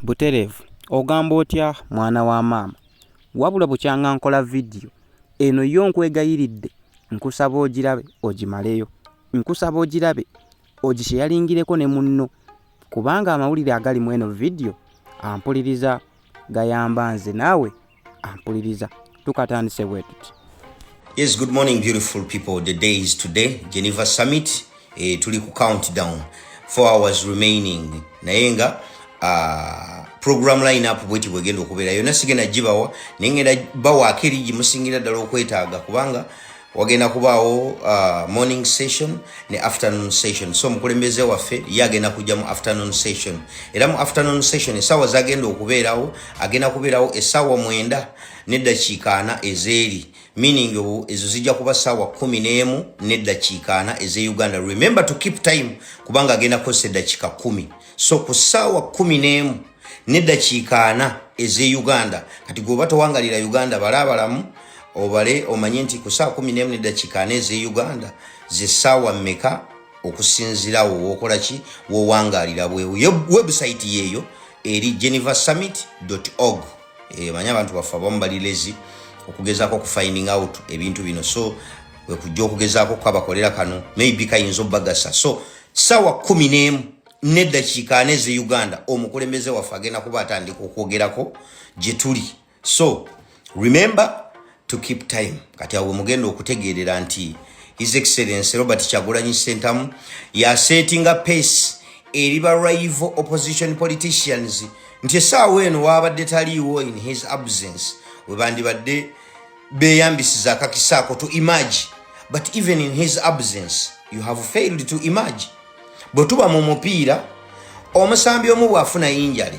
Buterevu, ogamba otya mwana wa maama? Wabula bukyanga nkola video eno yo nkwegayiridde, nkusaba ogirabe ogimaleyo, nkusaba ogirabe ogisharingireko ne munno, kubanga amawulire agali mu eno video ampuliriza gayamba nze naawe ampuliriza. Tukatandise bwe tuti. Yes, good morning beautiful people. The day is today, Geneva Summit. Tuli ku countdown, 4 hours remaining. Nayenga program line up bweti bwegenda okubeera yonna sigenda gibawa nengenda bawa akiri gimusingira ddala okwetaaga kubanga wagenda kubaawo morning session ne afternoon session. So mukulembeze waffe yagenda kujja mu afternoon session. Era mu afternoon session esawa zagenda okubeerawo agenda kubeerawo esawa 9 n'eddakiika 4 ezeeri, meaning ezo zijja kuba sawa 11 n'eddakiika 4 eze Uganda. Remember to keep time kubanga agenda kukozesa eddakiika 10. So ku sawa 11 n'eddakiika 4 eze Uganda, kati goba towangalira Uganda balabalamu obale omanye nti ku sawa 11 n'eddakiika 4 eze Uganda ze sawa mmeka okusinzirawo wokola ki wowangalira bwewe. Website yeyo eri genevasummit.org. Manya abantu bafa bambalirezi okugezaako ku finding out ebintu bino, so we kujja okugezaako kwabakolera kano maybe kayinza obagasa. So sawa 11 n'eddakiika 4 eze Uganda omukulembeze waffe agenda kuba atandika okwogerako gye tuli. So remember to keep time. Kati awo mugenda okutegeerera nti His Excellency Robert Kyagulanyi Ssentamu ya setting a pace eri ba rival opposition politicians nti essaawa eno wabadde taliiwo in his absence webandibadde beeyambisiza akakisaako to emerge, but even in his absence you have failed to emerge. Bwe tuba mu mupiira omusambi omu bw'afuna injury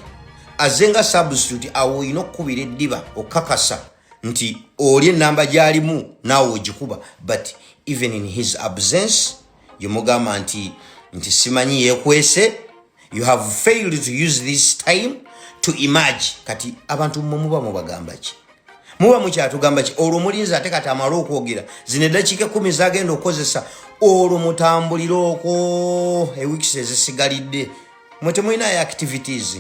azenga substitute awo olina okukubira eddiba okakasa nti oli ennamba gy'alimu naawe ogikuba, but even in his absence yomugamba nti simanyi yeekwese. You have failed to use this time to emerge. Kati abantu muba mubagamba ki? Muba mukyatugamba ki? Olwo mulinzi ate kati amala okwogera zino eddakiika 10 zagenda okukozesa olwo mutambulira okwo eweeks ezisigalidde mwe temulinayo activities.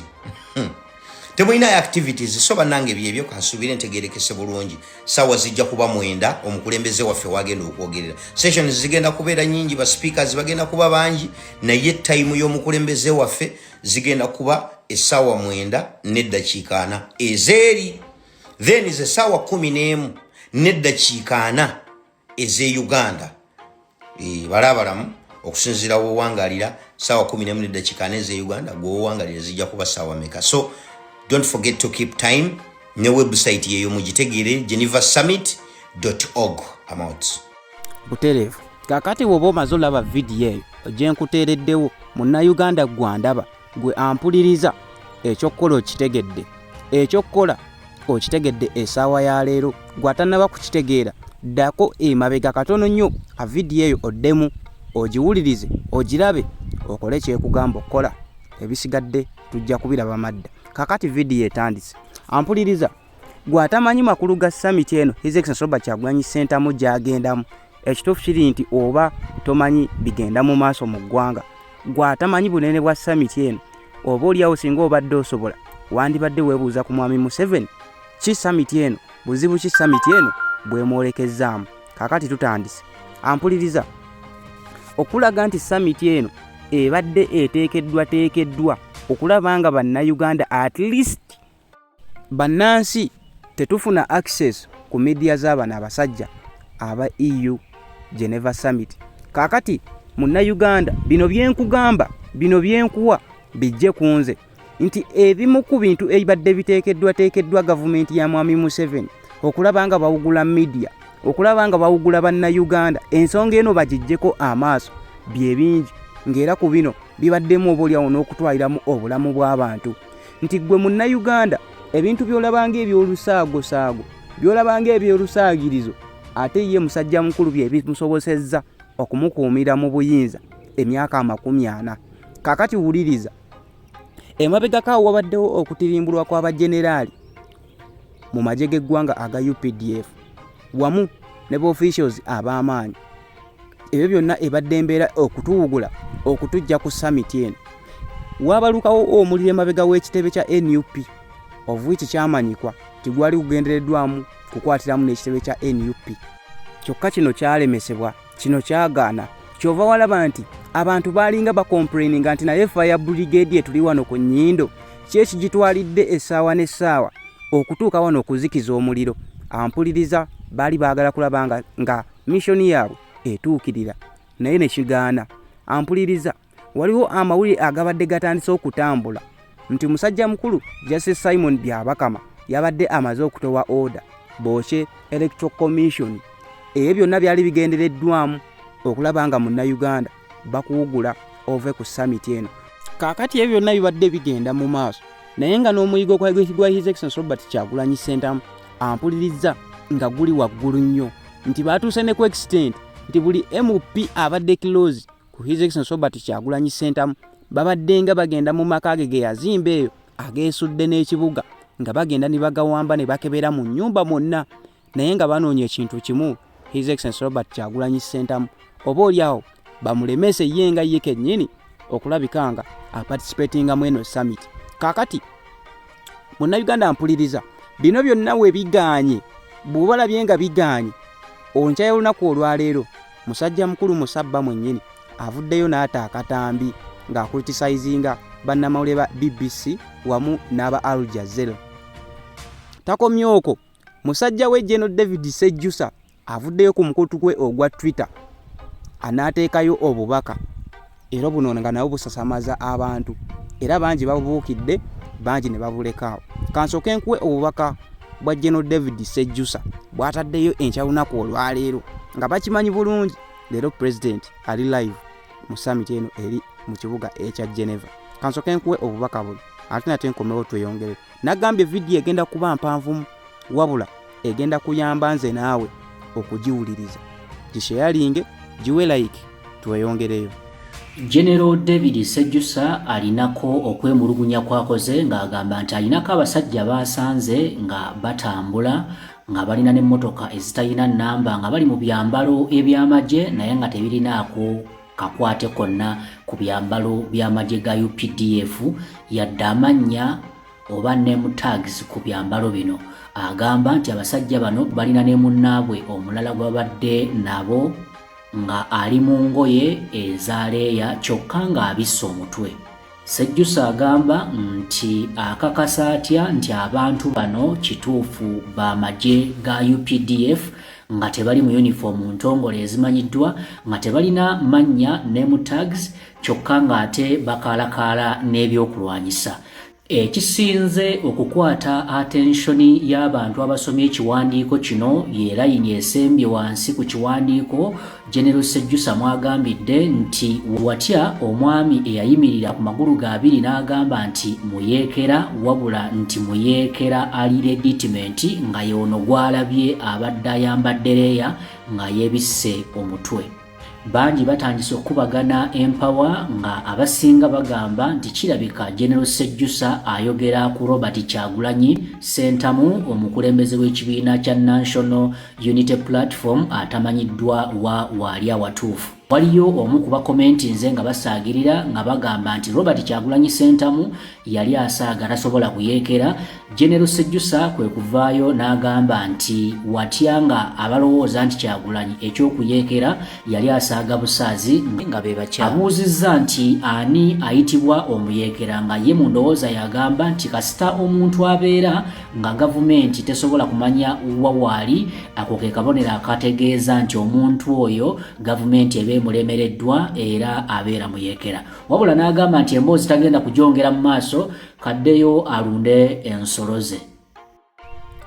Temulinayo activities. So bannange byebyo kansubire ntegerekese bulungi. Sawa zijja kuba 9 omukulembeze waffe wagenda okwogerera. Sessions zigenda kubeera nyingi, ba speakers bagenda kuba bangi, naye time y'omukulembeze waffe zigenda kuba esawa 9 n'eddakiika 4 ezeeri. Then is esawa 11 n'eddakiika 4 eze Uganda. Balabalamu okusinzira wowangalira sawa 11 n'eddakiika 4 eze Uganda gwowangalira zijja kuba sawa meka. So don't forget to keep time. Ne website yeyo mugitegere genevasummit.org. amount. Buterevu, kakati woba omaze olaba video eyo gye nkuteereddewo munnayuganda gwandaba gwe ampuliriza, ekyokukola okitegedde. Ekyokukola okitegedde essaawa ya leero. Gw'atannaba kukitegeera ddako emabega katono nnyo a video eyo oddemu ogiwulirize ogirabe okole kyekugamba okukola. Ebisigadde tujja kubiraba madda. Kakati video etandise. Ampuliriza, gw'atamanyi makulu ga summit eno His Excellency Robert Kyagulanyi Ssentamu gy'agendamu, ekituufu kiri nti oba tomanyi bigenda mu maaso mu ggwanga. Gw'atamanyi bunene bwa summit eno oba oliawo singa obadde osobola wandibadde weebuuza ku mwami Museveni ki summit eno, buzibu ki summit eno bwemwolekezzaamu. Kakati tutandise. Ampuliriza, okulaga nti summit eno ebadde eteekeddwa okulaba nga bannayuganda at least bannansi tetufuna access ku media z'abana abasajja aba EU Geneva Summit. Kakati munnayuganda bino byenkugamba, bino byenkuwa bijje kunze nti ebimu ku bintu ebibadde biteekeddwa gavumenti ya mwami Museveni okulaba nga bawugula media, okulaba nga bawugula bannayuganda, ensonga eno bagijjeko amaaso bye bingi, ng'era ku bino bibaddemu oboolyawo n'okutwaliramu obulamu bw'abantu. Nti gwe munnayuganda ebintu by'olabanga eby'olusaago, by'olabanga eby'olusaagirizo, ate ye musajja mukulu bye bimusobosezza okumukuumira mu buyinza emyaka 40. Kakati wuliriza, emabegako wabaddewo okutirimbulwa kw'abajenerali mu magye g'eggwanga aga UPDF wamu ne officials ab'amaanyi. Ebyo byonna ebadde embeera okutuwugula okutujja ku summit eno. wabalukawo omuliro emabega w'ekitebe kya NUP of which kyamanyikwa tigwali kugendereddwamu kukwatiramu n'ekitebe kya NUP. Kyokka kino kyalemesebwa, kino kyagaana. Kyova walaba nti abantu balinga bakomplaininga nti naye fire brigade etuli wano ku Nnyindo kyekigitwalidde essaawa n'essaawa okutuuka wano okuzikiza omuliro. Ampuliriza baali baagala kulaba nga missoni yaabwe etuukirira naye ne kigaana. Ampuliriza waliwo amawulire agabadde gatandise okutambula nti musajja mukulu Justice Simon Byabakama yabadde amaze okutowa order bookye Electoral Commission. Ebyo byonna byali bigendereddwamu okulaba nga Munnayuganda bakuwugula ove ku summit eno. Kaakati ebyo byonna bibadde bigenda mu maaso naye nga n'omuyigo gwa His Excellency Robert Kyagulanyi Ssentamu ampuliriza nga guli waggulu nnyo nti batuuse ne ku extent nti buli MP abadde close ku His Excellency Robert Kyagulanyi Ssentamu babadde nga bagenda mu maka ge yazimba eyo ageesudde n'ekibuga nga bagenda ne bagawamba ne bakebera mu nnyumba mwonna naye nga banoonya ekintu kimu His Excellency Robert Kyagulanyi Ssentamu oba oliawo bamulemese ye nga ye kennyini okulabika nga aparticipatinga mu eno summit. Kaakati Munnayuganda ampuliriza bino byonna we biganye bw'obalabye nga biganye onkya y'olunaku olwaleero musajja mukulu Musabba mwennyini avuddeyo n'ata akatambi ng'akulitisayizinga bannamawulire ba BBC wamu n'aba Al Jazeera. Takomye okwo musajja we General David Sejjusa avuddeyo ku mukutu gwe ogwa Twitter anaateekayo obubaka era buno nga nabo busasamaza abantu era bangi babubuukidde bangi ne babulekaawo. Kansooke nkuwe obubaka bwa General David Sejjusa bw'ataddeyo enkya lunaku olwaleero nga bakimanyi bulungi leero President ali live mu summit eno eri mu kibuga ekya Geneva. Kansooke nkuwe obubaka buli ate nate nkomewo tweyongere. Nagambye vidiyo egenda kuba mpanvu wabula egenda kuyamba nze naawe okugiwuliriza. Gisharinge giwe like tweyongereyo. General David Sejjusa alinako okwemulugunya kwakoze ng'agamba nti alinako abasajja basanze nga batambula nga balina n'emmotoka ezitalina nnamba nga bali mu byambalo eby'amagye naye nga tebirinaako kakwate konna ku byambalo by'amagye ga UPDF yadde amannya oba name tags ku byambalo bino. Agamba nti abasajja bano balina ne munnaabwe omulala gwabadde nabo nga ali mu ngoye ezaaleeya kyokka ng'abisse omutwe. Sejjusa agamba nti akakasa atya nti abantu bano kituufu b'amagye ga UPDF nga tebali mu uniform ntongole ezimanyiddwa nga tebalina mannya name tags kyokka ng'ate bakaalakaala n'ebyokulwanyisa. Ekisinze okukwata attensioni y'abantu abasomye ekiwandiiko kino ye layini esembye wansi ku kiwandiiko General Sejjusa mwagambidde nti watya omwami eyayimirira ku magulu ga abiri n'agamba nti muyeekera wabula nti muyeekera ali legitimate nga yono gwalabye abadde ayambadde leeya nga yeebisse omutwe. Bangi batandise okubagana empawa nga abasinga bagamba nti kirabika General Sejjusa ayogera ku Robert Kyagulanyi Ssentamu omukulembeze w'ekibiina kya National Unity Platform atamanyiddwa waali awatuufu. Waliyo omu ku bakomenti nze nga basaagirira nga bagamba nti Robert Kyagulanyi Ssentamu yali asaaga tasobola kuyeekera. General Sejjusa kwe kuvaayo n'agamba nti watya nga abalowooza nti Kyagulanyi ekyokuyeekera yali asaaga busaazi nga be bakya. Abuuzizza nti ani ayitibwa omuyeekera nga ye mu ndowooza yagamba nti kasita omuntu abeera nga gavumenti tesobola kumanya wawaali ako ke kabonero akategeeza nti omuntu oyo gavumenti ebe mulemereddwa era abeera muyeekera. Wabula n'agamba nti emboozi tagenda kugyongera mu maaso kaddeyo alunde ensolo ze.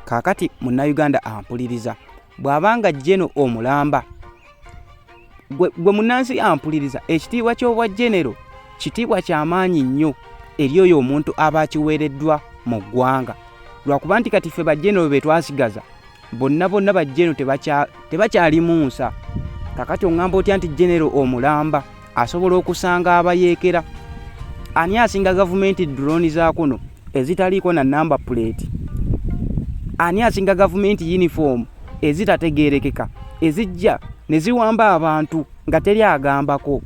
Kaakati Munnayuganda ampuliriza bw'abanga Jeno omulamba gwe munnansi ampuliriza ekitiibwa ky'obwa Genero kitiibwa ky'amaanyi nnyo eri oyo omuntu aba akiweereddwa mu ggwanga lwakuba nti kati ffe bajjenero be twasigaza bonna bajjeno tebakyalimu nsa. Kakati oŋŋamba otya nti Genero omulamba asobola okusanga abayeekera? Ani asinga gavumenti drone za kuno ezitaliiko na number plate? Ani asinga gavumenti uniform ezitategeerekeka ezijja ne ziwamba abantu nga teri agambako?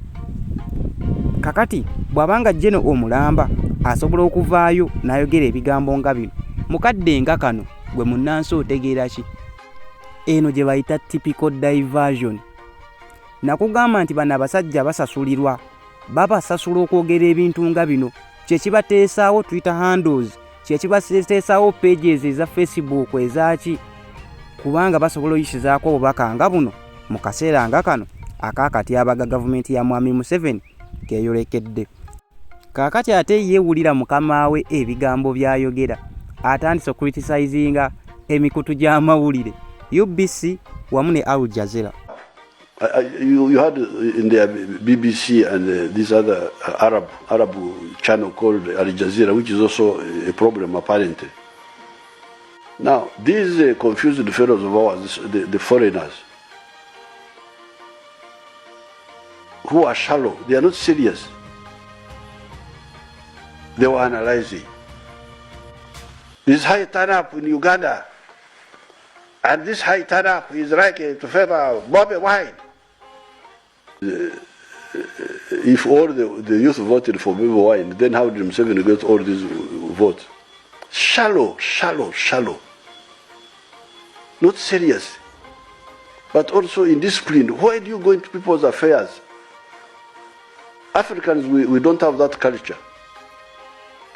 Kakati bw'abanga Jeno omulamba asobola okuvaayo n'ayogera ebigambo nga bino mukadde nga kano gwe munnansi otegeera ki? Eno gye bayita typical diversion. Nakugamba nti bano abasajja basasulirwa, babasasula okwogera ebintu nga bino. Kye kibateesaawo Twitter handles, kye kibateesaawo pages eza Facebook ezaki, kubanga basobola oyisizaako obubaka nga buno mu kaseera nga kano akaakatyabaga gavumenti ya Mwami Museveni keeyolekedde. Kaakati ate yeewulira mukama we ebigambo by'ayogera, atandise okuliticizinga emikutu gy'amawulire UBC wamu ne Al Jazeera. You had in the BBC and this other Arab channel called Al Jazeera, which is also a problem apparently. Now, these confused fellows of ours, the foreigners, who are shallow, they are not serious. They were analyzing. This high turn-up in Uganda, and this high turn-up is like to favor Bobby Wine. If all the youth voted for Bobby Wine, then how did Museveni get all these votes? Shallow. Not serious, but also indisciplined. Why do you go into people's affairs? Africans, we don't have that culture.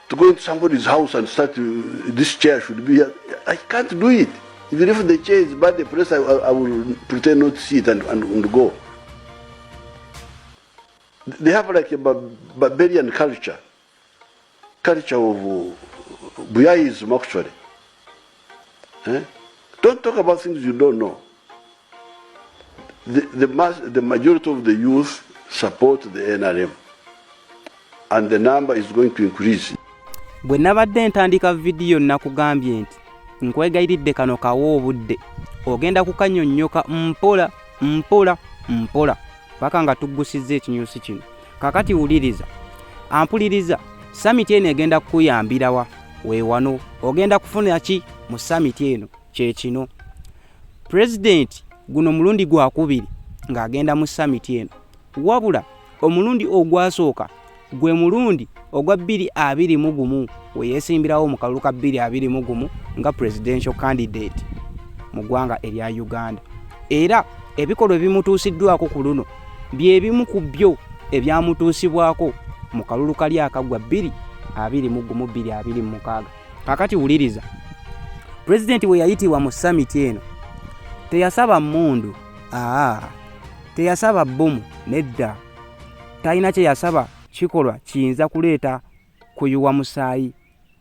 To go into somebody's house and start, this chair should be here. I can't do it. Even if the chair is bad, the place, I will pretend not to see it and go. They have like a barbarian culture of Buyaiism actually. Don't talk about things you don't know. The majority of the youth support the NRM, and the number is going to increase. Bwe nabadde ntandika video nakugambye nti nkwegayiridde kano kawo obudde ogenda kukannyonnyoka mpola paka nga tuggusizza ekinyusi kino. Kakati wuliriza, ampuliriza, summit eno egenda kukuyambirawa weewano. Ogenda kufuna ki mu summit eno? Kye kino, President guno mulundi gwakubiri ng'agenda mu summit eno, wabula omulundi ogwasooka gwe mulundi ogwa 2021 we yeesimbirawo mu kalulu ka 2021 nga presidential candidate mu ggwanga erya Uganda. Era ebikolwa ebimutuusiddwako ku luno bye bimu ku byo ebyamutuusibwako mu kalulu kali akagwa 2021-2026. Kakati wuliriza, President we yayitibwa mu summit eno teyasaba mmundu, teyasaba bbomu, nedda. Talina kye yasaba kikolwa kiyinza kuleeta kuyuwa musaayi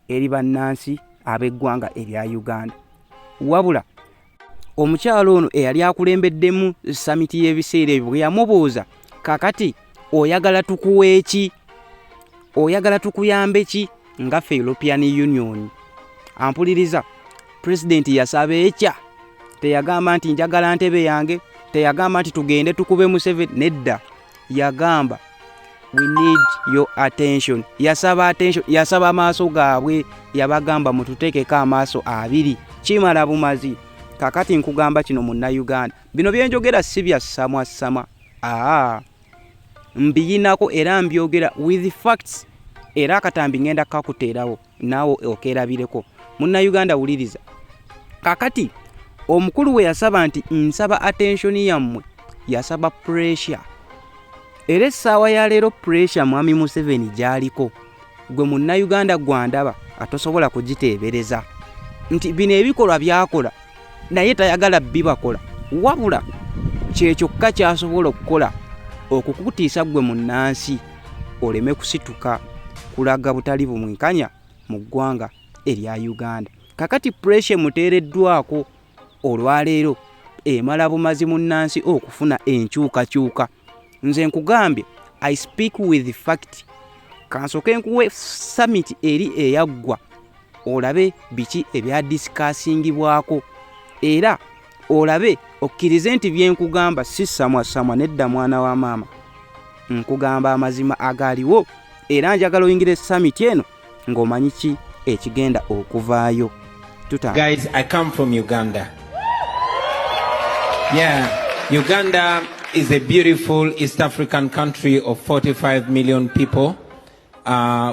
eri bannansi ab'eggwanga erya Uganda. Wabula omukyalo ono eyali akulembeddemu summit y'ebiseera ebyo bwe yamubuuza, kakati oyagala tukuwe ki? Oyagala tukuyambe ki nga ffe European Union? Ampuliriza, President yasaba ekya. Teyagamba nti njagala ntebe yange, teyagamba nti tugende tukube Museveni, nedda. Yagamba we need your attention. Yasaba attention, yasaba amaaso gaabwe, yabagamba mututeekeko amaaso abiri. Kimala bumazi. Kakati nkugamba kino Munnayuganda, bino byenjogera si bya samwa. Mbiyinako era mbyogera with facts, era akatambi ngenda kakuteerawo naawe okeerabireko. Munnayuganda wuliriza, kakati omukulu we yasaba nti nsaba attention yammwe, yasaba pressure. Era essaawa ya leero pressure Mwami Museveni gy'aliko, gwe Munnayuganda gwandaba atosobola kugiteebereza nti bino ebikolwa byakola naye tayagala bibakola, wabula kyekyokka kyasobola okukola okukutiisa gwe munnansi oleme kusituka kulaga butali bumwenkanya mu ggwanga erya Uganda. Kakati pressure muteereddwako olwaleero emala bumazi munnansi okufuna enkyukakyuka. Nze nkugambye, I speak with fact. Kansoke nkuwe summit eri eyaggwa olabe biki ebya discussingibwako, era olabe okkirize nti byenkugamba si samwa nedda mwana wa maama. Nkugamba amazima agaaliwo, era njagala oyingire summit eno ng'omanyi ki ekigenda okuvaayo. Guys, I come from Uganda. Yeah, Uganda is a beautiful East African country of 45 million people.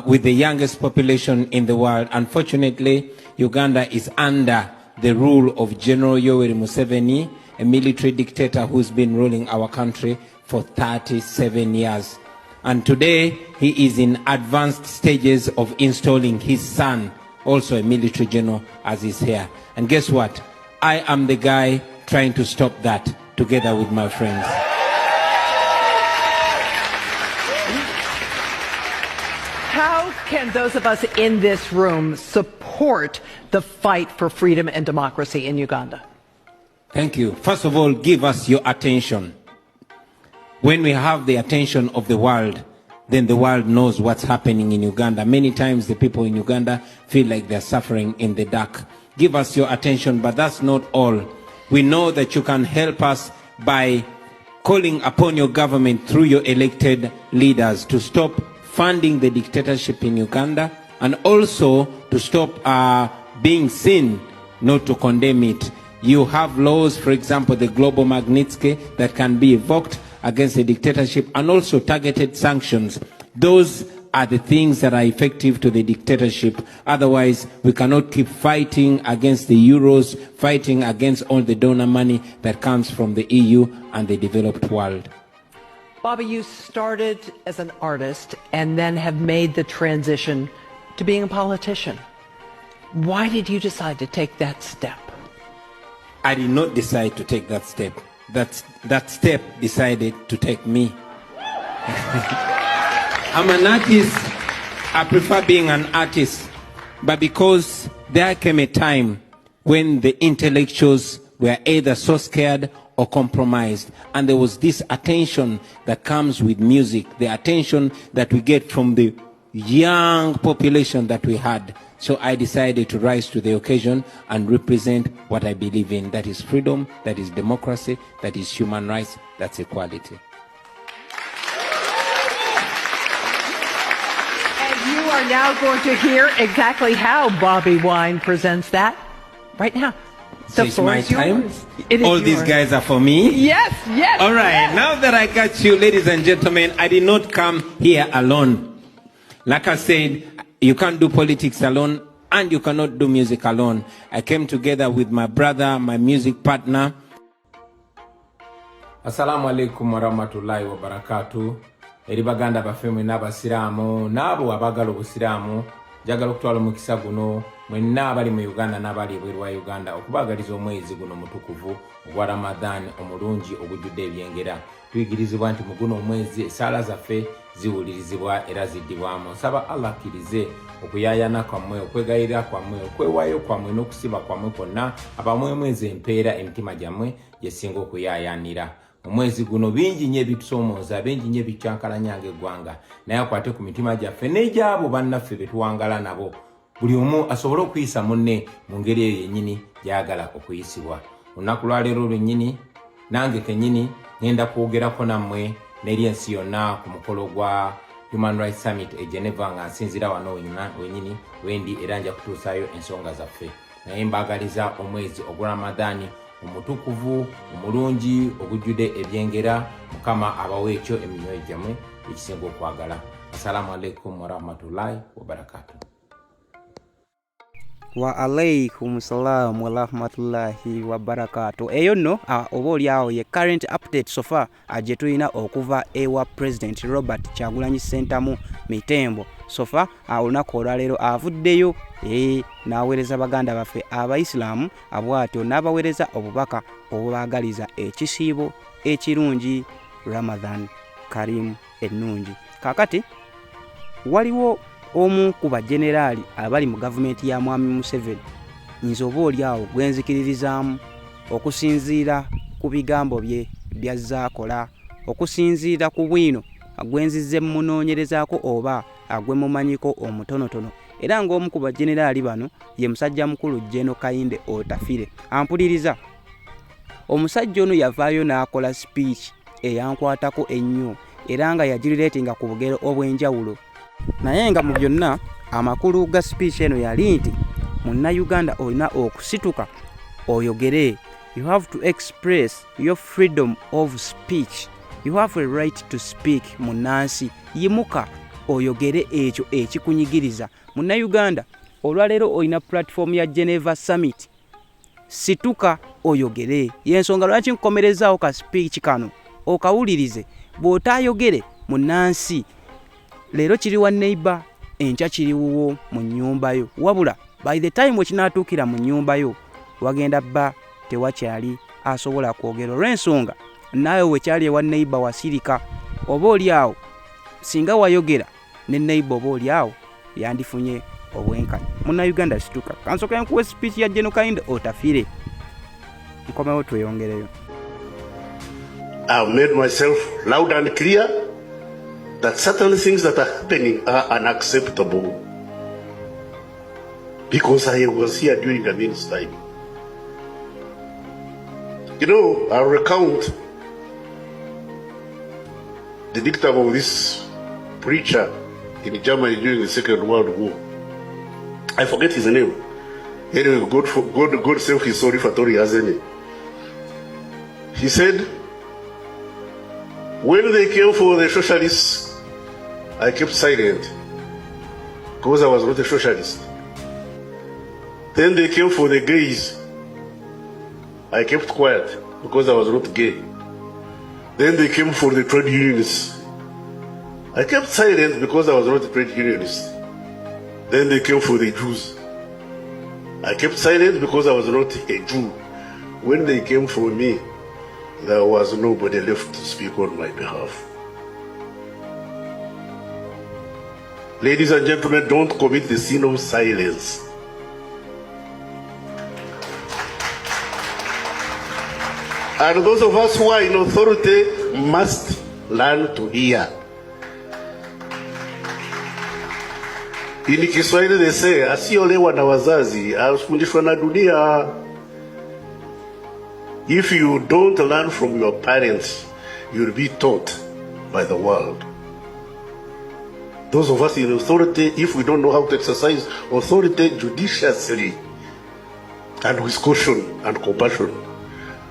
with the youngest population in the world. Unfortunately, Uganda is under the rule of General Yoweri Museveni, a military dictator who's been ruling our country for 37 years. And today, he is in advanced stages of installing his son, also a military general, as his heir. And guess what? I am the guy trying to stop that together with my friends. How can those of us in this room support the fight for freedom and democracy in Uganda? Thank you. First of all, give us your attention. When we have the attention of the world, then the world knows what's happening in Uganda. Many times the people in Uganda feel like they're suffering in the dark. Give us your attention, but that's not all. We know that you can help us by calling upon your government through your elected leaders to stop funding the dictatorship in Uganda, and also to stop being seen, not to condemn it. You have laws, for example, the Global Magnitsky, that can be evoked against the dictatorship, and also targeted sanctions. Those are the things that are effective to the dictatorship. Otherwise, we cannot keep fighting against the euros, fighting against all the donor money that comes from the EU and the developed world. Bobby, you started as an artist and then have made the transition to being a politician. Why did you decide to take that step? I did not decide to take that step. That step decided to take me. I'm an artist. I prefer being an artist. But because there came a time when the intellectuals were either so scared or compromised, and there was this attention that comes with music, the attention that we get from the young population that we had. So I decided to rise to the occasion and represent what I believe in. That is freedom, that is democracy, that is human rights, that's equality. And you are now going to hear exactly how Bobby Wine presents that right now. So it's my time? All yours. these guys are for me? Yes, yes. All right, yes. Now that I got you, ladies and gentlemen, I did not come here alone. Like I said, you can't do politics alone, and you cannot do music alone. I came together with my brother, my music partner. Assalamu alaikum warahmatullahi wabarakatuh. Eri baganda bafemwe n'abasiramu n'abo abagala obusiramu njagala okutwala omukisa guno mwenna abali mu Uganda n'abali ebweru wa Uganda okubagaliza omwezi guno mutukuvu ogwa Ramadan omulungi ogujjudde ebyengera. Tuyigirizibwa nti mu guno omwezi esaala zaffe ziwulirizibwa era ziddibwamu. Nsaba Allah akkirize okuyaayana kwammwe, okwegayirira kwammwe, okwewaayo kwammwe n'okusiba kwammwe kwonna abamwemwezi empeera emitima gyammwe gye singa okuyaayanira. Omwezi guno bingi nnyo ebitusoomooza, bingi nnyo ebikyankalanyanga eggwanga, naye akwate ku mitima gyaffe n'egy'abo bannaffe be tuwangala nabo. Buli omu asobole okuyisa munne mu ngeri eyo yennyini gy'ayagala okuyisibwa. Olunaku lwaleero lwennyini nange kennyini ngenda kwogerako nammwe n'eri ensi yonna ku mukolo gwa Human Rights Summit e Geneva nga nsinzira wano wennyini wendi era nja kutuusaayo ensonga zaffe. Naye mbaagaliza omwezi ogwa Ramadani omutukuvu, omulungi, ogujjudde ebyengera, Mukama abawe ekyo emyoyo gyammwe ekisinga okwagala. Assalamu alaikum warahmatullahi wabarakatuh. Wa alaikum salam wa rahmatullahi wa barakatuh. Eyo nno oba oliawo ye current update so far gye tulina okuva ewa President Robert Kyagulanyi Ssentamu Mitembo. So far olunaku olwaleero avuddeyo n'aweereza baganda baffe abayisiraamu abwatyo n'abaweereza obubaka obubaagaliza ekisiibo ekirungi Ramadan Karim ennungi. Kaakati waliwo omu ku bajeneraali abali mu gavumenti ya Mwami Museveni nze oba oliawo gwenzikiririzaamu okusinziira ku bigambo bye byazaakola, okusinziira ku bwino agwenzizze munoonyerezaako oba agwemumanyiko omutonotono, era ng'omu ku bajeneraali bano ye musajja mukulu Jeno Kayinde Otafire. Ampuliriza, omusajja ono yavaayo n'akola speech eyankwatako ennyo era nga yagirireetinga ku bugero obw'enjawulo. Naye nga mu byonna amakulu ga speech eno yali nti Munnayuganda olina okusituka oyogere. You have to express your freedom of speech. You have a right to speak. Munansi yimuka oyogere ekyo ekikunyigiriza. Munnayuganda, olwaleero olina platform ya Geneva Summit, situka oyogere. Yensonga lwaki nkomerezaawo ka speech kano okawulirize. Bw'otaayogere munnansi, leero kiri wa neighbor, enkya kiriwo mu nnyumba yo, wabula by the time wekinaatuukira mu nnyumba yo wagenda bba tewakyali asobola kwogera. Olw'ensonga naawe wekyali ewa neighbor wasirika, oba oli awo singa wayogera ne neighbor oba oli awo yandifunye obwenkanya. Munnayuganda situka. Kansoka nkuwe speech ya General Kainde otafiire. Nkomewo tweyongereyo. I've made myself loud and clear that certain things that are happening are unacceptable because I was here during Amin's time. You know, I'll recount the dictum of this preacher in Germany during the Second World War. I forget his name. Anyway, God save his soul if at all he has any. He said, when they came for the socialists, I kept silent because I was not a socialist. Then they came for the gays. I kept quiet because I was not gay. Then they came for the trade unionists. I kept silent because I was not a trade unionist. Then they came for the Jews. I kept silent because I was not a Jew. When they came for me, there was nobody left to speak on my behalf. Ladies and gentlemen, don't commit the sin of silence. And those of us who are in authority must learn to hear. In Kiswahili they say, asiolewa na wazazi afundishwa na dunia. If you don't learn from your parents, you'll be taught by the world. Those of us in authority, if we don't know how to exercise authority judiciously and with caution and compassion,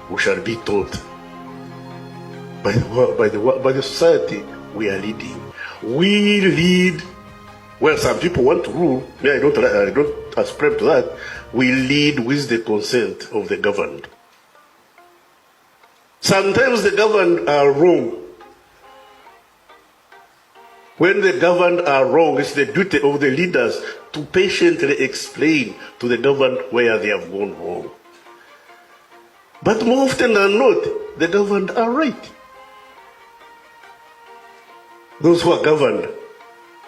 we shall be taught by the society we are leading. We lead. Well, some people want to rule. Me, I don't ascribe to that. We lead with the consent of the governed. Sometimes the governed are wrong. When the governed are wrong, it's the duty of the leaders to patiently explain to the governed where they have gone wrong. But more often than not, the governed are right. Those who are governed,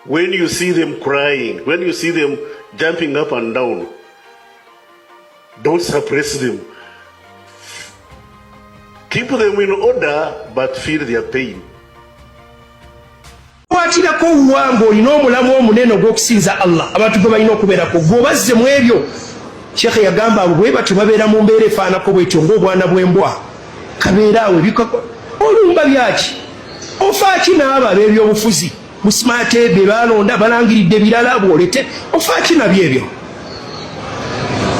when you see them crying, when you see them jumping up and down, don't suppress them. Keep them in order, but feel their pain. Watirako uwango olina omulamu omunene ogw'okusinza Allah abantu gwe balina okubeerako gw'obazze mu ebyo. Sheikh yagamba bwe bati babeera mu mbeera efaanako bwetyo ng'obwana bw'embwa kabeera awo ebikako olumba byaki ofaaki n'abo ab'ebyobufuzi musimaate be balonda balangiridde birala bwolete ofaaki nabyo ebyo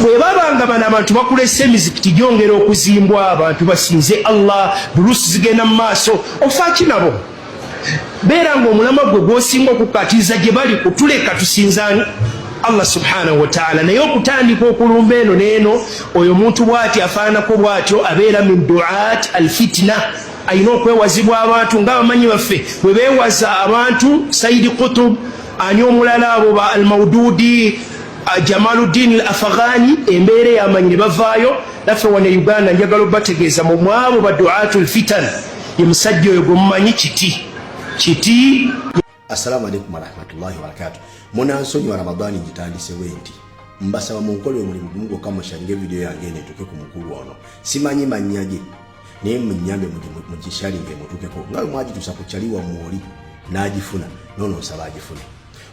bwe babanga bano abantu bakulesa emizikiti gyongera okuzimbwa abantu basinze Allah buluusi zigenda mu maaso ofaaki nabo beera ng'omulama gwe gw'osinga okukatiza gye bali kutuleka tusinzaani Allah subhanahu wa ta'ala. Naye okutandika okulumba eno n'eno oyo omuntu bw'ati afaanako bw'atyo abeera min du'at al-fitna. Ayina okwewazibwa abantu ng'abamanyi baffe bwe beewaza abantu Saidi Qutb ani omulala abo ba al-Mawdudi Jamaluddin al-Afghani embeera yamanyi ne bavaayo naffe wano e Uganda njagala obategeeza mu mwabo ba du'atul fitan ye musajja oyo gwe mumanyi kiti. Assalamu alaikum warahmatullahi wabarakatuh. Munansonyi wa Ramadhani njitandise wenti. Mbasaba munkole omulimu gumu kama shange video yange netuke ku mukulu ono. Simanyi manyage. Naye munyambe mugishalinge mutukeko. Ngawe mwaji tusakuchaliwa muoli n'agifuna. Nono nsaba agifune.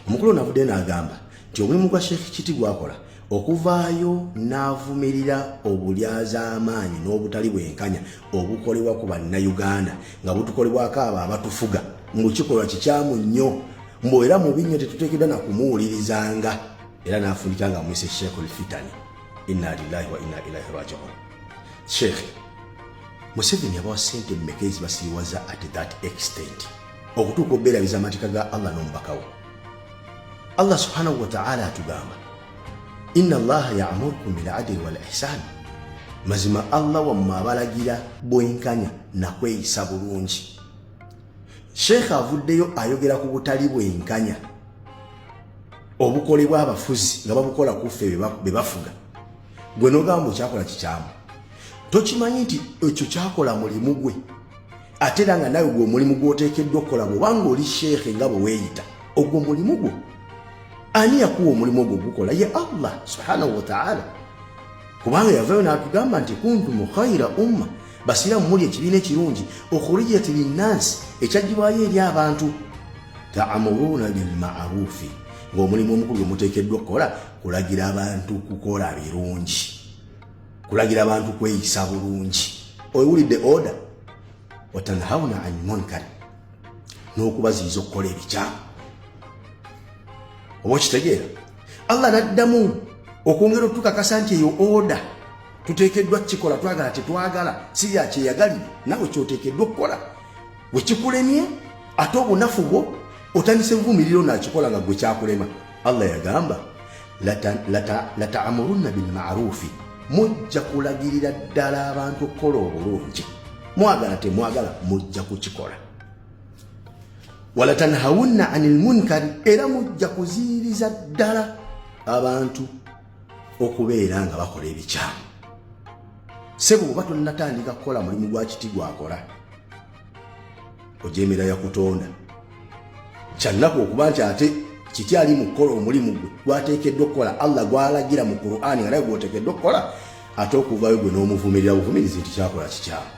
Omukulu navudde n'agamba nti omulimu gwa Sheikh Kiti gwakola okuvaayo n'avumirira obulyaza amaanyi n'obutali bwenkanya obukolebwa ku bannayuganda nga butukolebwako abo abatufuga mukikolwa kikyamu nnyo mbu era mu binnyo tetuteekeddwa na kumuwulirizanga era n'afunika nga mwise Sheikhul Fitani. Inna lillahi wa inna ilaihi raji'un. Sheikh Museveni yabawa ssente mmeka ezibasiriwaza at that extent okutuuka obbeerabiza amateeka ga Allah n'omubaka we. Allah subhanahu wa ta'ala atugamba inna allaha ya'murukum bil adli wal ihsan, mazima Allah wammwe abalagira bwenkanya nakweyisa bulungi. Sheikh avuddeyo ayogera ku butali bwenkanya obukolebwa abafuzi nga babukola kuffe be bafuga. Gwe n'ogamba okyakola kikyamu, tokimanyi nti ekyo kyakola mulimu gwe, ate era nga nawe gwe omulimu gw'oteekeddwa okukola bw'obanga oli sheekhe nga bwe weeyita, ogwo mulimu gwo. Ani yakuwa omulimu ogwo gukola? Ye Allah subhanahu wa ta'ala. Kubanga yavayo n'atugamba nti kuntum khayra umma, basiramu muli ekibiina ekirungi, ukhrijat linnasi, ekyagibwayo eri abantu. Ta'muruna bil ma'rufi, ng'omulimu omukulu muteekeddwa okukola kulagira abantu kukola birungi, kulagira abantu kweyisa bulungi. Owulidde order? Watanhawna 'anil munkar, n'okubaziriza okukola ebikyamu. Oba okitegeera? Allah n'addamu okwongera otukakasa nti eyo order tuteekeddwa kikola, twagala tetwagala, si ya kyeyagalire, nawe kyoteekeddwa okukola. Bwe kikulemye ate obunafu bwo otandise buvumiriro nakikola nga gwe kyakulema. Allah yagamba lata'murunna bil ma'rufi, mujja kulagirira ddala abantu okukola obulungi, mwagala temwagala mujja kukikola. Wala tanhawunna 'anil munkar, era mujja kuziyiriza ddala abantu okubeera nga bakola ebikyamu. Sebo oba tonnatandika kukola mulimu gwa kiti gwakola, ojeemera yakutonda. Kyannaku okuba nti ate kiti ali mu kukola omulimu gwe gwateekeddwa okukola, Allah gwalagira mu Qur'ani nga nawe gwoteekeddwa okukola, ate okuvayo gwe n'omuvumirira buvumirizi nti kyakola kikyamu.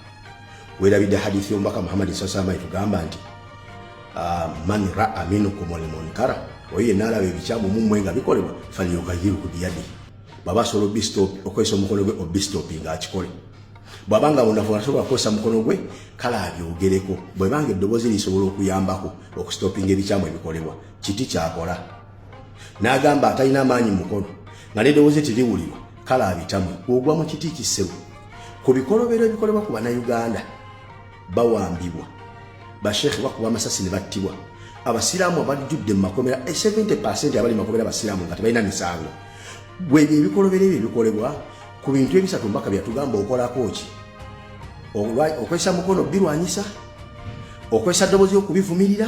Weerabidde hadithi y'omubaka Muhammad sallallahu alaihi wasallam etugamba nti man ra'a minkum al-munkara, oyo yenna alaba ebikyamu mu mmwe nga bikolebwa, falyughayyirhu biyadihi, bw'aba asobola okwesa omukono gwe obistoppi ng'akikole. Bw'abanga munafu asobola kukozesa mukono gwe, kale abyogereko. Bw'ebanga eddoboozi lisobola okuyambako okustopinga ebikyamu ebikolebwa, kiti kyakola. N'agamba atalina amaanyi mukono nga n'eddoboozi teriwulirwa, kale abitamwe. Ogwa mu kiti kissewo. Ku bikolobero ebikolebwa ku bannayuganda bawambibwa, bashekhe bakuba amasasi ne battibwa, abasiraamu abajjudde mu makomera 70% abali mu makomera abasiraamu nga tebalina misango. Bwe ebikolobero ebyo ebikolebwa ku bintu ebisatu mbaka byatugamba okolako ki? Okwesa mukono birwanyisa, okwesa ddoboozi okubivumirira,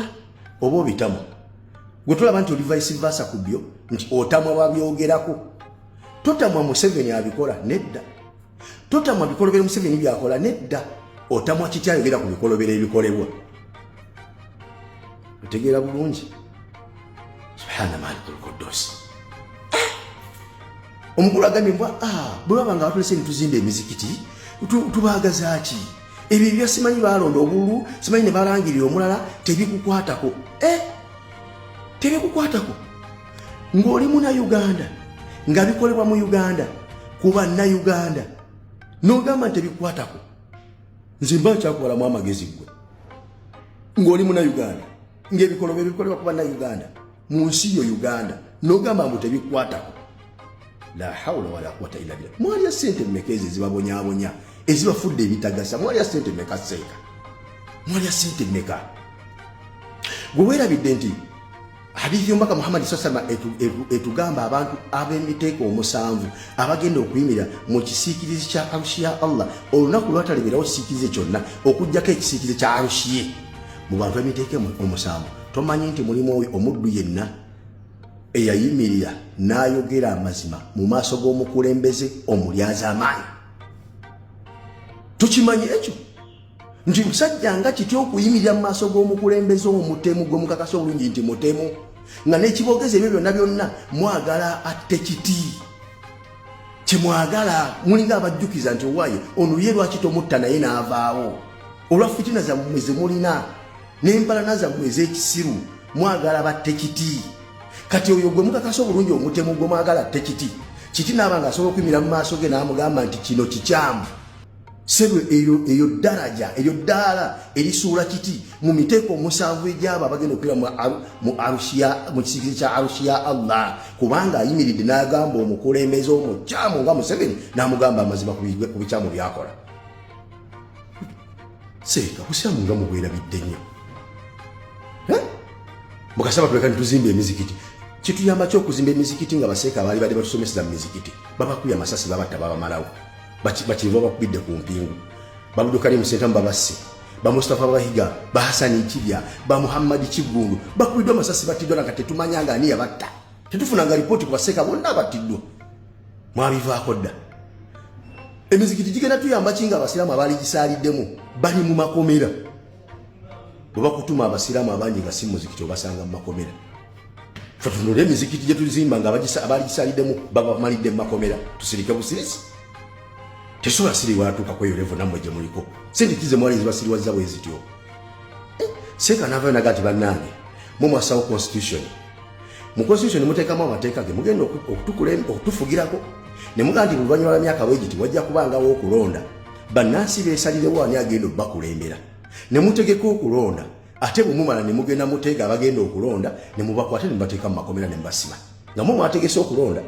oba obitamu. Gwe tulaba nti oli vice versa ku byo, nti otamwa babyogerako. Totamwa Museveni abikola, nedda. Totamwa bikolobero Museveni byakola, nedda. Otamwa kiti ayogera ku bikolobero ebikolebwa. Otegeera bulungi? Subhana malikul quddus. Omukulu agambye mbwa bwe baba nga batulese nituzimba emizikiti tubaagaza ki? Ebyo bya simanyi balonda obululu, simanyi ne balangirira omulala, tebikukwatako. Tebikukwatako. Ng'oli muna Uganda, nga bikolebwa mu Uganda, kuba na Uganda, n'ogamba nti tebikukwatako. Nze mba kyakubalamu amagezi gwe. Ng'oli muna Uganda, ng'ebikolobero bikolebwa kuba na Uganda, mu nsi yo Uganda, n'ogamba mbu tebikukwatako. La hawla wala quwwata illa billah. Mwali ya sente mmekeze zibabonyabonya, ezibafudde ebitagasa. Mwali ya sente mmeka seeka? Mwali ya sente mmeka? Gwe weerabidde nti hadithi y'omubaka Muhammad sallallahu alaihi wasallam etugamba abantu ab'emiteeko omusanvu abagenda okuyimirira mu kisiikirizi kya arushi ya Allah olunaku lwataleberawo kisiikirize kyonna okugjako ekisiikirize kya arushi ye. Mu bantu b'emiteeko omusanvu tomanyi nti mulimu omuddu yenna eyayimirira n'ayogera amazima mu maaso g'omukulembeze omulyaza amaanyi. Tukimanyi ekyo nti musajja nga kityo okuyimirira mu maaso g'omukulembeze omutemu gwe mukakasa obulungi nti mutemu, nga n'ekiboogezi ebyo byonna byonna mwagala atte kiti kyemwagala, mulinga abajjukiza nti owaaye ono ye lwaki tomutta naye n'avaawo, olwa fitina zammwe ze mulina n'empalana zammwe ez'ekisiru, mwagala batte kiti. Kati oyo gwe mukakasa obulungi omutemu gwe mwagala atte kiti, kiti n'aba nga asobola okuyimirira mu maaso ge n'amugamba nti kino kikyamu. Sebo eyo daraja, eyo ddala erisuula kiti mu miteeko omusanvu egy'abo abagenda okwira mu kisiikirize kya arushi ya Allah, kubanga ayimiridde n'agamba omukulembeze omukyamu nga Museveni n'amugamba amazima ku bikyamu byakola. Seeka busiramu nga mubwerabidde nnyo. mukasaba tuleka ntuzimbe emizikiti kituyamba kyo okuzimba emizikiti nga baseeka bali badde batusomeseza mu mizikiti babakuya amasasi babatta babamalawo bakiva bakubidde ku mpingu babudukali mu sentamu babasse ba Mustafa Bahiga ba Hasani Kibya ba Muhammad Kigundu bakubiddwa amasasi batiddwa nga tetumanyanga ani yabatta tetufunanga ripoti ku baseeka bonna abatiddwa mwabivaako dda emizikiti gigenda tuyamba kinga abasiraamu abaali gisaliddemu bali mu makomera bwe bakutuma abasiraamu abangi nga si muzikiti obasanga mu makomera tutunule emizikiti gye tuzimba nga abaali gisaliddemu babamalidde mu makomera tusirike busirisi tesobola siriwa atuuka kweyo levo nammwe gye muliko sindikize mwali zibasiriwazza bwe zityo seeka navayo naga nti bannange mumwasawo constitution mu constitution muteekamu amateeka ge mugenda okutufugirako ne mugaa nti luvannyuma lwa myaka bwegiti wajja kubangawo okulonda bannansi beesalirewo ani agenda okubakulembera ne mutegeka okulonda ate bwe mumala ne mugenda muteega abagenda okulonda ne mubakwate ne mubateeka mu makomera ne mubasima nga mwe mwategese okulonda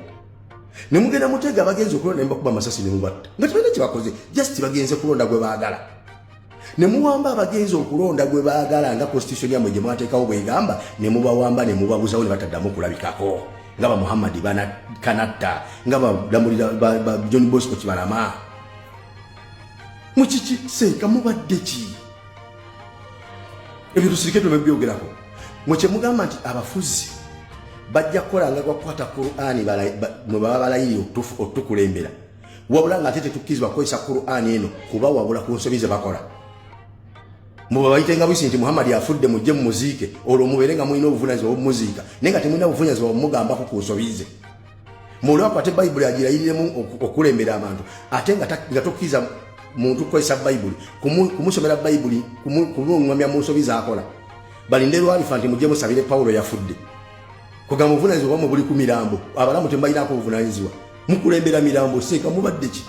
ne mugenda muteega abagenzi okulonda ne mubakuba amasasi ne mubatta nga tebalina kye bakoze just bagenze kulonda gwe baagala ne muwamba abagenzi okulonda gwe baagala nga constitution yammwe gye mwateekawo bwegamba ne mubawamba ne mubabuzawo ne bataddamu okulabikako nga ba Muhammad Kanatta nga ba John Bosco Kibalama mukiki seeka mubadde ki ebyo tusirike tumebyogerako mwe mugamba nti abafuzi bajja kukola nga bakwata Qur'ani mwe baba balayiri otukulembera wabula nga ate tetukkizibwa kukozesa Qur'ani eno kuba wabula ku nsobi ze bakola muba bayitenga bwisi nti Muhammad afudde mujje mu muziike olwo mubeere nga mulina obuvunaanyizibwa obumuziika naye nga temulina obuvunaanyizibwa obumugambako ku nsobi ze mulwako ate bayibuli agirayiriremu okulembera abantu ate nga tokkiriza muntu kukozesa bayibuli kumusomera bayibuli kumung'amya mu nsobi z'akola balinde lwalifa nti mujje musabire Pawulo yafudde kugamba obuvunaanyizibwa bwamwe buli ku mirambo abalamu temubalinaako obuvunaanyizibwa mukulembera mirambo seeka mubadde ki